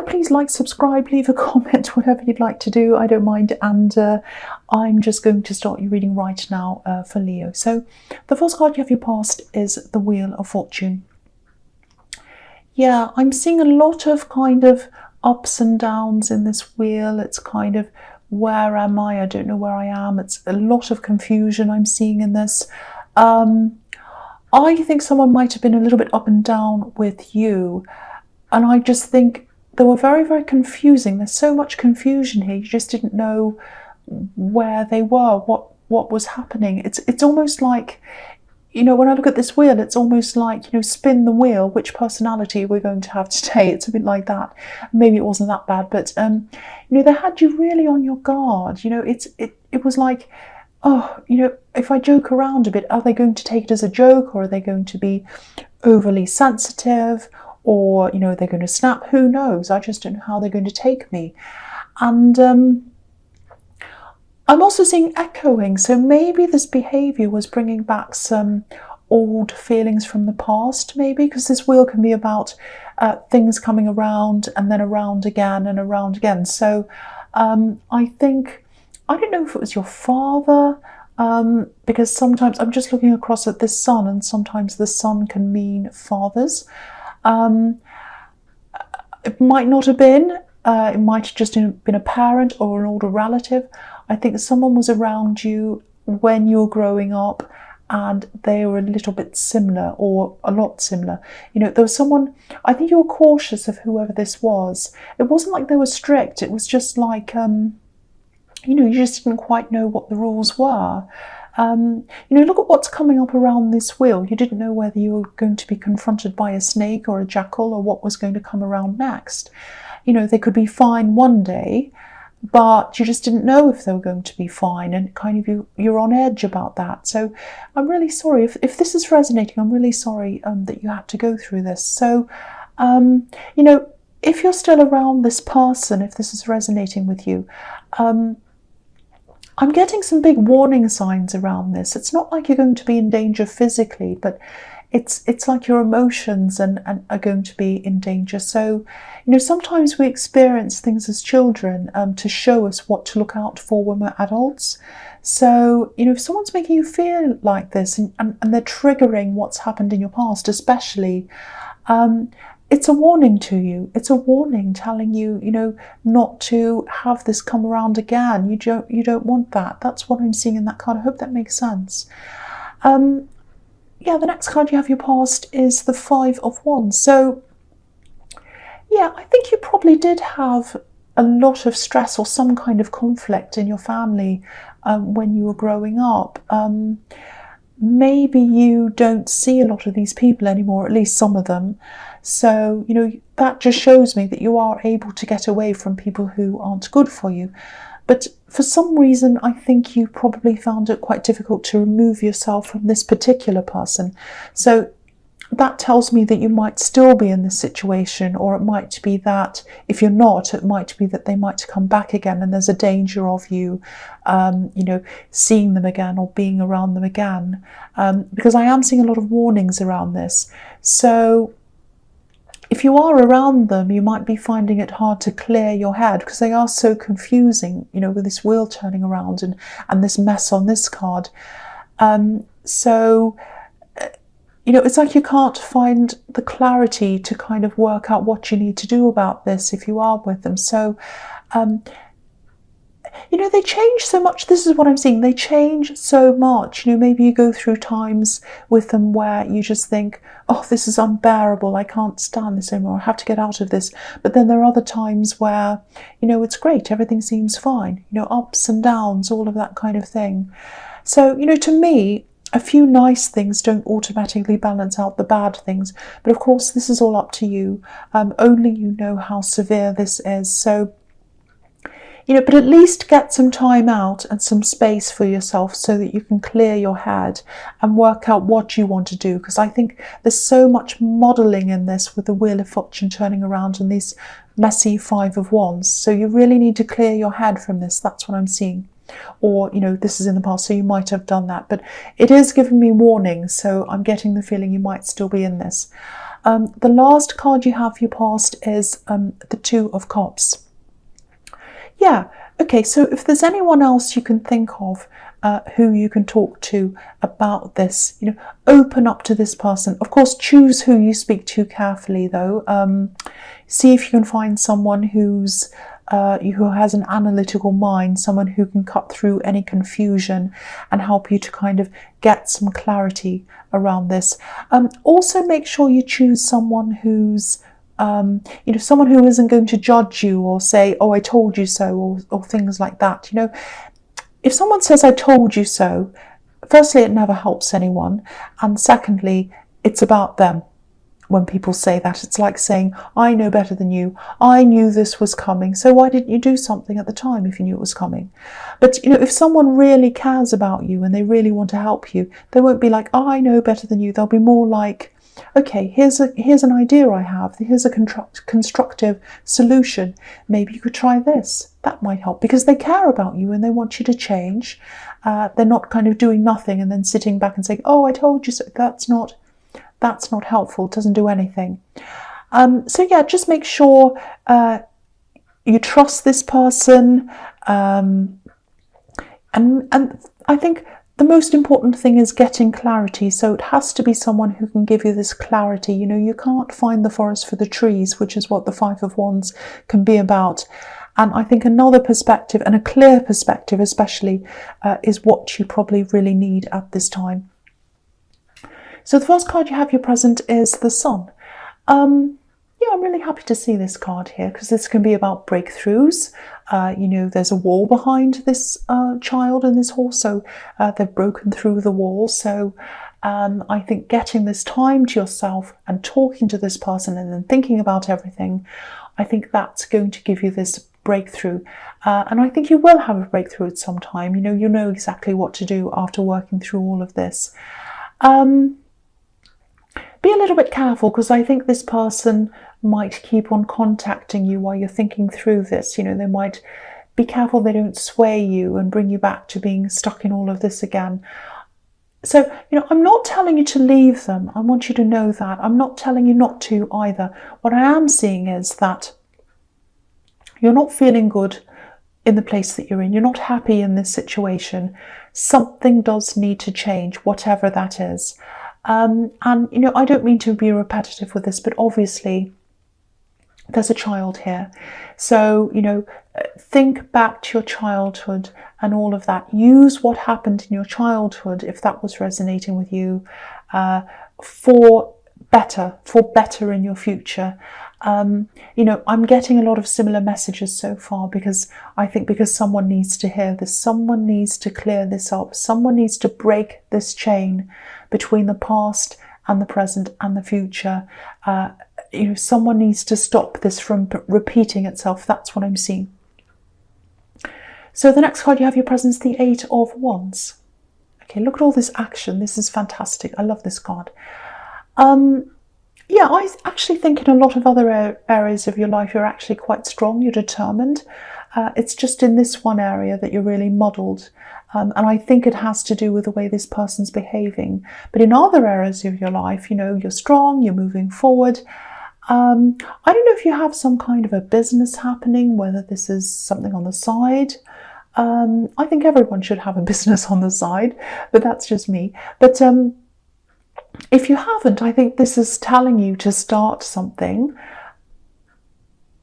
please like, subscribe, leave a comment, whatever you'd like to do. I don't mind. And I'm just going to start your reading right now for Leo. So the first card you have your past is the Wheel of Fortune. Yeah, I'm seeing a lot of kind of ups and downs in this wheel. It's kind of, where am I? I don't know where I am. It's a lot of confusion I'm seeing in this. I think someone might have been a little bit up and down with you. And I just think they were very, very confusing. There's so much confusion here. You just didn't know where they were, what was happening. It's almost like, you know, when I look at this wheel, it's almost like, you know, spin the wheel, which personality we're going to have today. It's a bit like that. Maybe it wasn't that bad, but, you know, they had you really on your guard. You know, it was like, oh, you know, if I joke around a bit, are they going to take it as a joke, or are they going to be overly sensitive, or, you know, they're going to snap? Who knows? I just don't know how they're going to take me. And I'm also seeing echoing, so maybe this behaviour was bringing back some old feelings from the past, maybe, because this wheel can be about things coming around and then around again and around again. So I think, I don't know if it was your father, because sometimes I'm just looking across at this sun, and sometimes the sun can mean fathers. It might not have been, it might have just been a parent or an older relative. I think someone was around you when you were growing up and they were a little bit similar, or a lot similar. You know, there was someone, I think you were cautious of whoever this was. It wasn't like they were strict. It was just like, you know, you just didn't quite know what the rules were. You know, look at what's coming up around this wheel. You didn't know whether you were going to be confronted by a snake or a jackal, or what was going to come around next. You know, they could be fine one day, but you just didn't know if they were going to be fine, and kind of you're on edge about that. So I'm really sorry if this is resonating. I'm really sorry that you had to go through this. So you know, if you're still around this person, if this is resonating with you, I'm getting some big warning signs around this. It's not like you're going to be in danger physically, but it's like your emotions and are going to be in danger. So, you know, sometimes we experience things as children to show us what to look out for when we're adults. So, you know, if someone's making you feel like this and they're triggering what's happened in your past, especially, it's a warning to you. It's a warning telling you, you know, not to have this come around again. You don't want that. That's what I'm seeing in that card. I hope that makes sense. Yeah, the next card you have your past is the Five of Wands. So, yeah, I think you probably did have a lot of stress or some kind of conflict in your family when you were growing up. Maybe you don't see a lot of these people anymore, at least some of them. So, you know, that just shows me that you are able to get away from people who aren't good for you. But for some reason, I think you probably found it quite difficult to remove yourself from this particular person. So that tells me that you might still be in this situation, or it might be that if you're not, it might be that they might come back again, and there's a danger of you, you know, seeing them again or being around them again, because I am seeing a lot of warnings around this. So if you are around them, you might be finding it hard to clear your head, because they are so confusing, you know, with this wheel turning around and this mess on this card. So, you know, it's like you can't find the clarity to kind of work out what you need to do about this if you are with them. So, you know, they change so much. This is what I'm seeing. They change so much. You know, maybe you go through times with them where you just think, oh, this is unbearable. I can't stand this anymore. I have to get out of this. But then there are other times where, you know, it's great. Everything seems fine. You know, ups and downs, all of that kind of thing. So, you know, to me, a few nice things don't automatically balance out the bad things. But of course, this is all up to you. Only you know how severe this is. So, you know, but at least get some time out and some space for yourself so that you can clear your head and work out what you want to do. Because I think there's so much modelling in this with the Wheel of Fortune turning around and these messy Five of Wands. So you really need to clear your head from this. That's what I'm seeing. Or, you know, this is in the past, so you might have done that. But it is giving me warnings, so I'm getting the feeling you might still be in this. The last card you have for your past is the Two of Cups. Yeah, okay, so if there's anyone else you can think of who you can talk to about this, you know, open up to this person. Of course, choose who you speak to carefully, though. See if you can find someone who has an analytical mind, someone who can cut through any confusion and help you to kind of get some clarity around this. Also, make sure you choose someone who's you know, someone who isn't going to judge you or say, "Oh, I told you so," or things like that. You know, if someone says, "I told you so," firstly, it never helps anyone, and secondly, it's about them. When people say that, it's like saying, "I know better than you. I knew this was coming, so why didn't you do something at the time if you knew it was coming?" But you know, if someone really cares about you and they really want to help you, they won't be like, "Oh, I know better than you." They'll be more like, "Okay, here's an idea I have. Here's a constructive solution. Maybe you could try this. That might help," because they care about you and they want you to change. They're not kind of doing nothing and then sitting back and saying, "Oh, I told you so." That's not helpful. It doesn't do anything. So yeah, just make sure you trust this person. And I think the most important thing is getting clarity. So it has to be someone who can give you this clarity. You know, you can't find the forest for the trees, which is what the Five of Wands can be about. And I think another perspective, and a clear perspective especially, is what you probably really need at this time. So the first card you have your present is the Sun. Yeah, I'm really happy to see this card here because this can be about breakthroughs. You know, there's a wall behind this child and this horse, so they've broken through the wall. So I think getting this time to yourself and talking to this person and then thinking about everything, I think that's going to give you this breakthrough. And I think you will have a breakthrough at some time. You know exactly what to do after working through all of this. Be a little bit careful because I think this person might keep on contacting you while you're thinking through this. You know, they might be careful they don't sway you and bring you back to being stuck in all of this again. So, you know, I'm not telling you to leave them. I want you to know that. I'm not telling you not to either. What I am seeing is that you're not feeling good in the place that you're in. You're not happy in this situation. Something does need to change, whatever that is. And, you know, I don't mean to be repetitive with this, but obviously there's a child here. So, you know, think back to your childhood and all of that. Use what happened in your childhood, if that was resonating with you, for better in your future. You know, I'm getting a lot of similar messages so far because someone needs to hear this. Someone needs to clear this up. Someone needs to break this chain between the past and the present and the future. You know, someone needs to stop this from repeating itself. That's what I'm seeing. So the next card you have your presence, the Eight of Wands. Okay, look at all this action. This is fantastic. I love this card. Yeah, I actually think in a lot of other areas of your life, you're actually quite strong, you're determined. It's just in this one area that you're really muddled. And I think it has to do with the way this person's behaving. But in other areas of your life, you know, you're strong, you're moving forward. I don't know if you have some kind of a business happening, whether this is something on the side. I think everyone should have a business on the side, but that's just me. But if you haven't, I think this is telling you to start something.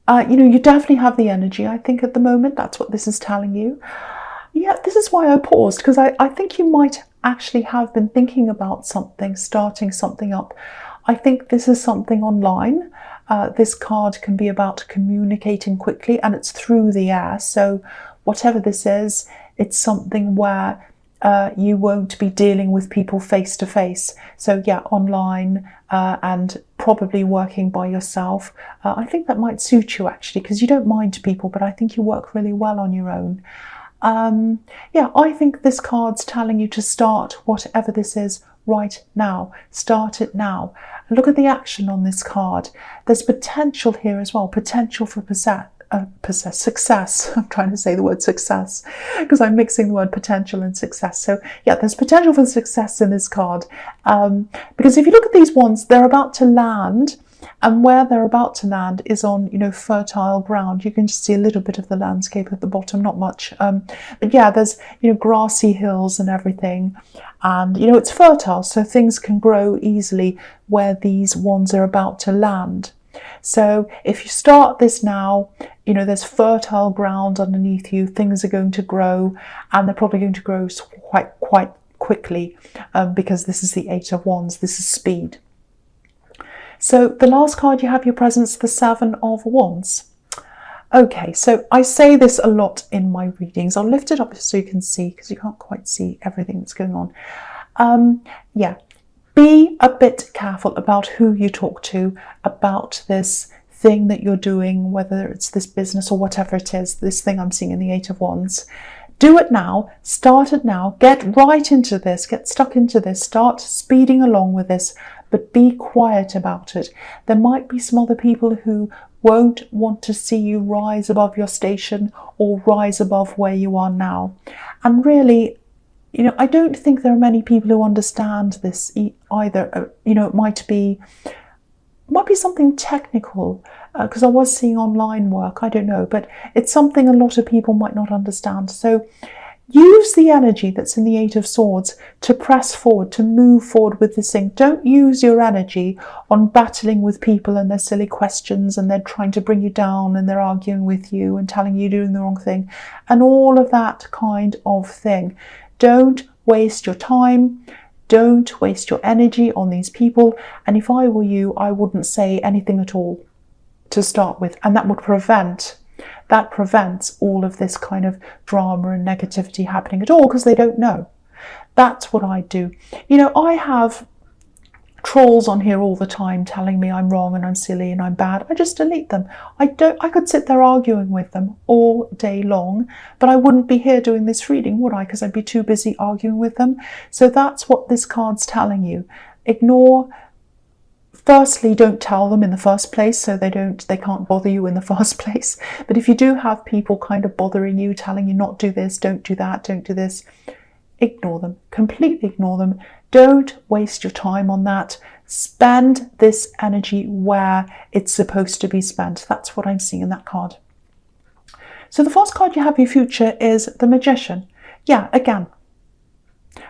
You know, you definitely have the energy, I think, at the moment. That's what this is telling you. Yeah, this is why I paused, because I think you might actually have been thinking about something, starting something up. I think this is something online. This card can be about communicating quickly, and it's through the air. So whatever this is, it's something where you won't be dealing with people face to face. So yeah, online and probably working by yourself. I think that might suit you actually, because you don't mind people, but I think you work really well on your own. Yeah, I think this card's telling you to start whatever this is right now. Start it now. Look at the action on this card. There's potential here as well, potential for success. I'm trying to say the word success because I'm mixing the word potential and success. So yeah, there's potential for success in this card, because if you look at these ones, they're about to land, and where they're about to land is on, you know, fertile ground. You can just see a little bit of the landscape at the bottom, not much, but yeah, there's, you know, grassy hills and everything, and you know, it's fertile, so things can grow easily where these ones are about to land. So if you start this now, you know, there's fertile ground underneath you, things are going to grow, and they're probably going to grow quite quickly, because this is the Eight of Wands, this is speed. So the last card you have your presence, the Seven of Wands. Okay, so I say this a lot in my readings. I'll lift it up so you can see, because you can't quite see everything that's going on. Yeah, be a bit careful about who you talk to about this thing that you're doing, whether it's this business or whatever it is, this thing I'm seeing in the Eight of Wands. Do it now, start it now, get right into this, get stuck into this, start speeding along with this, but be quiet about it. There might be some other people who won't want to see you rise above your station or rise above where you are now. And really, you know, I don't think there are many people who understand this either. You know, it might be something technical, because I was seeing online work, I don't know, but it's something a lot of people might not understand. So use the energy that's in the Eight of Swords to press forward, to move forward with this thing. Don't use your energy on battling with people and their silly questions, and they're trying to bring you down, and they're arguing with you and telling you you're doing the wrong thing, and all of that kind of thing. Don't waste your time. Don't waste your energy on these people. And if I were you, I wouldn't say anything at all to start with. And that prevents all of this kind of drama and negativity happening at all, because they don't know. That's what I do. You know, I have trolls on here all the time telling me I'm wrong and I'm silly and I'm bad. I just delete them. I could sit there arguing with them all day long, but I wouldn't be here doing this reading, would I? Because I'd be too busy arguing with them. So that's what this card's telling you. Ignore. Firstly, don't tell them in the first place, so they can't bother you in the first place. But if you do have people kind of bothering you, telling you not do this, don't do that, don't do this, ignore them, completely ignore them. Don't waste your time on that. Spend this energy where it's supposed to be spent. That's what I'm seeing in that card. So the first card you have your future is the Magician. Yeah, again.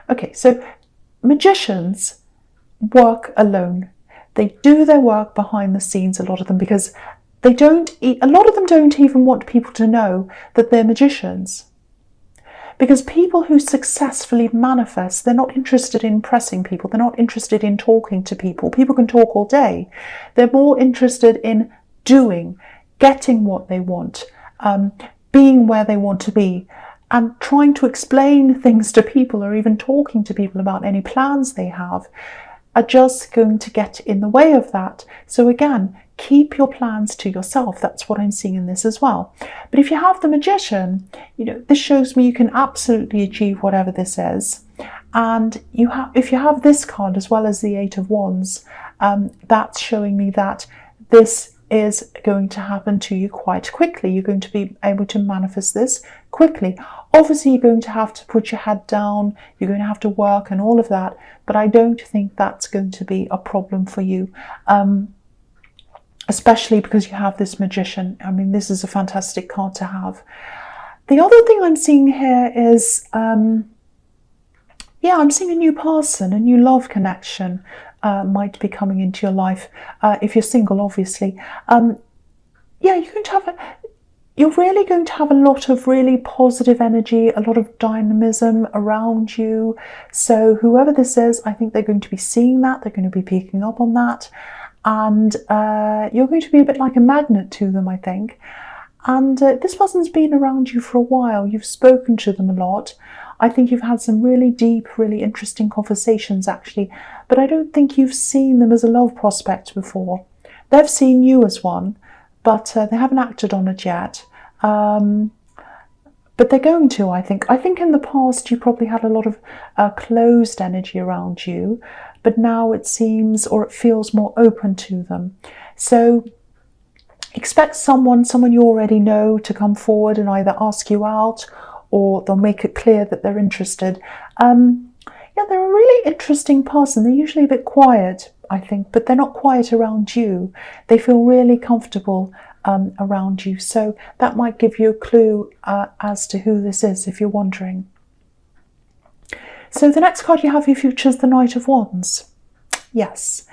Okay, so magicians work alone. They do their work behind the scenes, a lot of them, because a lot of them don't even want people to know that they're magicians. Because people who successfully manifest, they're not interested in impressing people. They're not interested in talking to people. People can talk all day. They're more interested in doing, getting what they want, being where they want to be, and trying to explain things to people, or even talking to people about any plans they have, are just going to get in the way of that. So again, keep your plans to yourself. That's what I'm seeing in this as well. But if you have the Magician, you know, this shows me you can absolutely achieve whatever this is. And if you have this card as well as the Eight of Wands, that's showing me that this is going to happen to you quite quickly. You're going to be able to manifest this quickly. Obviously, you're going to have to put your head down, you're going to have to work and all of that, but I don't think that's going to be a problem for you, especially because you have this Magician. I mean, this is a fantastic card to have. The other thing I'm seeing here is, yeah, I'm seeing a new person, a new love connection might be coming into your life, if you're single, obviously. Yeah, you're really going to have a lot of really positive energy, a lot of dynamism around you. So whoever this is, I think they're going to be seeing that, they're going to be picking up on that, and you're going to be a bit like a magnet to them, I think. And this person's been around you for a while. You've spoken to them a lot. I think you've had some really deep, really interesting conversations, actually, but I don't think you've seen them as a love prospect before. They've seen you as one, but they haven't acted on it yet. But they're going to, I think. I think in the past you probably had a lot of closed energy around you, but now it seems, or it feels more open to them. So Expect someone you already know to come forward and either ask you out or they'll make it clear that they're interested. Yeah, they're a really interesting person. They're usually a bit quiet, I think, but they're not quiet around you. They feel really comfortable around you. So that might give you a clue as to who this is if you're wondering. So the next card you have for your future is the Knight of Wands. Yes.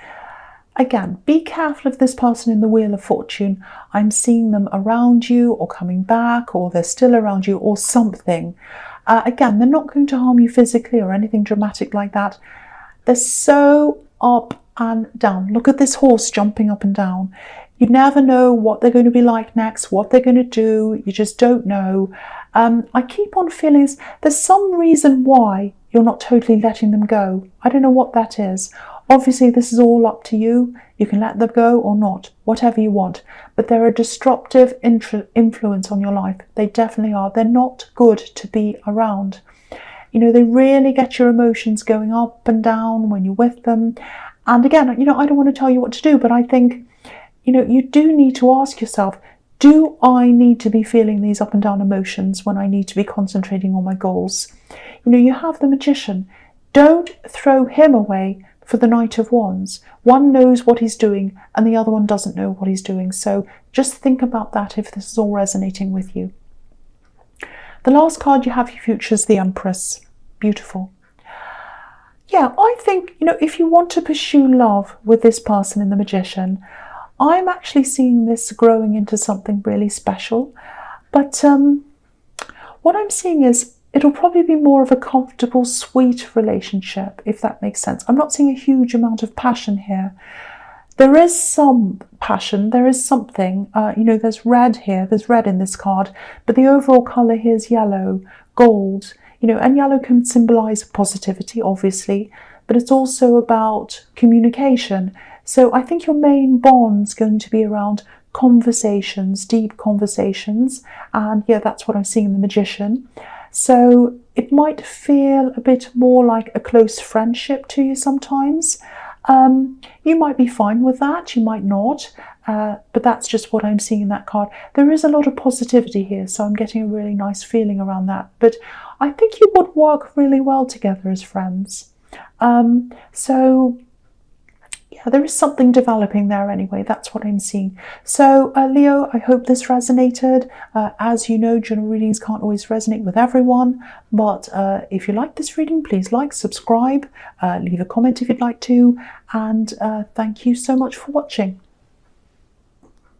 Again, be careful of this person in the Wheel of Fortune. I'm seeing them around you or coming back, or they're still around you or something. Again, they're not going to harm you physically or anything dramatic like that. They're so up and down. Look at this horse jumping up and down. You never know what they're going to be like next, what they're going to do. You just don't know. I keep on feeling there's some reason why you're not totally letting them go. I don't know what that is. Obviously, this is all up to you. You can let them go or not, whatever you want. But they're a disruptive influence on your life. They definitely are. They're not good to be around. You know, they really get your emotions going up and down when you're with them. And again, you know, I don't want to tell you what to do, but I think, you know, you do need to ask yourself, do I need to be feeling these up and down emotions when I need to be concentrating on my goals? You know, you have the Magician. Don't throw him away for the Knight of Wands. One knows what he's doing and the other one doesn't know what he's doing. So just think about that if this is all resonating with you. The last card you have for your future is the Empress. Beautiful. Yeah, I think, you know, if you want to pursue love with this person in the Magician, I'm actually seeing this growing into something really special. But what I'm seeing is it'll probably be more of a comfortable, sweet relationship, if that makes sense. I'm not seeing a huge amount of passion here. There is some passion, there is something, you know, there's red here, there's red in this card, but the overall colour here is yellow, gold, you know, and yellow can symbolise positivity, obviously, but it's also about communication. So I think your main bond's going to be around conversations, deep conversations, and yeah, that's what I'm seeing in the Magician. So it might feel a bit more like a close friendship to you sometimes. You might be fine with that, you might not, but that's just what I'm seeing in that card. There is a lot of positivity here, so I'm getting a really nice feeling around that. But I think you would work really well together as friends. So yeah, there is something developing there anyway. That's what I'm seeing. So Leo, I hope this resonated. As you know, general readings can't always resonate with everyone, but if you like this reading, please like, subscribe, leave a comment if you'd like to, and thank you so much for watching.